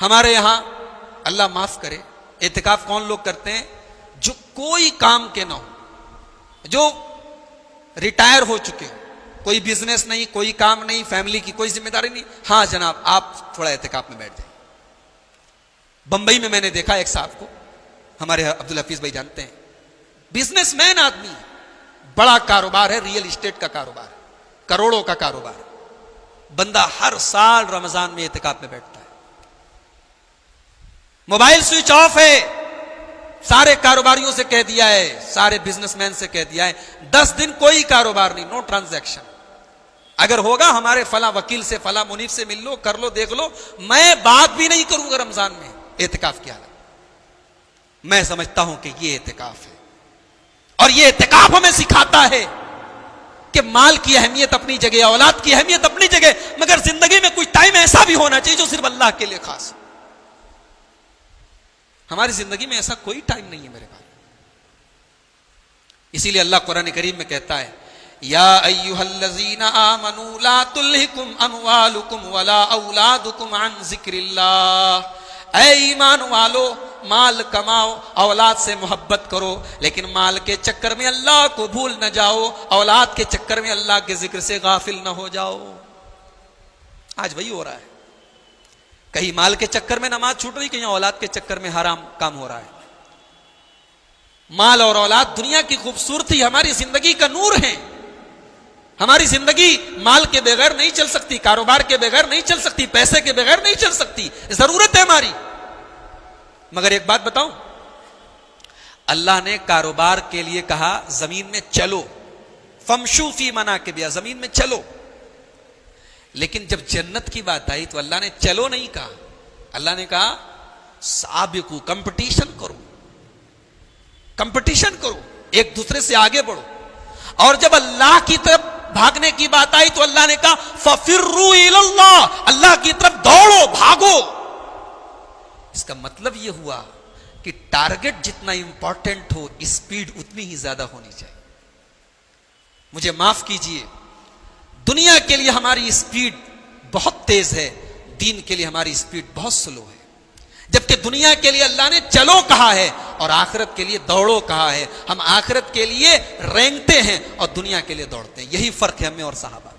हमारे यहां अल्लाह माफ करे एतिकाफ कौन लोग करते हैं? जो कोई काम के ना हो, जो रिटायर हो चुके हो, कोई बिजनेस नहीं, कोई काम नहीं, फैमिली की कोई जिम्मेदारी नहीं। हाँ जनाब, आप थोड़ा एतिकाफ में बैठ जाए। बंबई में मैंने देखा एक साहब को, हमारे अब्दुल हफीज भाई जानते हैं, बिजनेसमैन आदमी, बड़ा कारोबार है, रियल एस्टेट का कारोबार, करोड़ों का कारोबार। बंदा हर साल रमजान में एतिकाफ में बैठता है। मोबाइल स्विच ऑफ है, सारे कारोबारियों से कह दिया है, सारे बिजनेसमैन से कह दिया है, 10 दिन कोई कारोबार नहीं, नो ट्रांजैक्शन। अगर होगा हमारे फला वकील से, फला मुनीफ से मिल लो, कर लो, देख लो, मैं बात भी नहीं करूंगा रमजान में एतिकाफ की हालत। मैं समझता हूं कि यह एतिकाफ है, और यह एतिकाफ हमें सिखाता है कि माल की अहमियत अपनी जगह, औलाद की अहमियत अपनी जगह, मगर जिंदगी में कुछ टाइम ऐसा भी होना चाहिए जो सिर्फ अल्लाह के लिए खास। हमारी जिंदगी में ऐसा कोई टाइम नहीं है मेरे भाई। इसीलिए अल्लाह कुरान करीम में कहता है, या अय्युहल्लज़ीना आमनू ला तुल्हिकुम अमवालुकुम वला औलादुकुम अन ज़िक्रिल्लाह। ऐ ईमान वालो, माल कमाओ, औलाद से मोहब्बत करो, लेकिन माल के चक्कर में अल्लाह को भूल न जाओ, औलाद के चक्कर में अल्लाह के जिक्र से गाफिल न हो जाओ। आज वही हो रहा है, कहीं माल के चक्कर में नमाज छूट रही, कहीं औलाद के चक्कर में हराम काम हो रहा है। माल और औलाद दुनिया की खूबसूरती, हमारी जिंदगी का नूर है। हमारी जिंदगी माल के बगैर नहीं चल सकती, कारोबार के बगैर नहीं चल सकती, पैसे के बगैर नहीं चल सकती, जरूरत है हमारी। मगर एक बात बताऊं, अल्लाह ने कारोबार के लिए कहा जमीन में चलो, फमशू फी मना के बिया, जमीन में चलो। लेकिन जब जन्नत की बात आई तो अल्लाह ने चलो नहीं कहा, अल्लाह ने कहा साबिकू, कंपटीशन करो, कंपटीशन करो, एक दूसरे से आगे बढ़ो। और जब अल्लाह की तरफ भागने की बात आई तो अल्लाह ने कहा फफिर्रू इलल्लाह, अल्लाह की तरफ दौड़ो, भागो। इसका मतलब यह हुआ कि टारगेट जितना इंपॉर्टेंट हो, स्पीड उतनी ही ज्यादा होनी चाहिए। मुझे माफ कीजिए, दुनिया के लिए हमारी स्पीड बहुत तेज है, दीन के लिए हमारी स्पीड बहुत स्लो है। जबकि दुनिया के लिए अल्लाह ने चलो कहा है और आखिरत के लिए दौड़ो कहा है। हम आखिरत के लिए रेंगते हैं और दुनिया के लिए दौड़ते हैं। यही फर्क है हमें और सहाबा।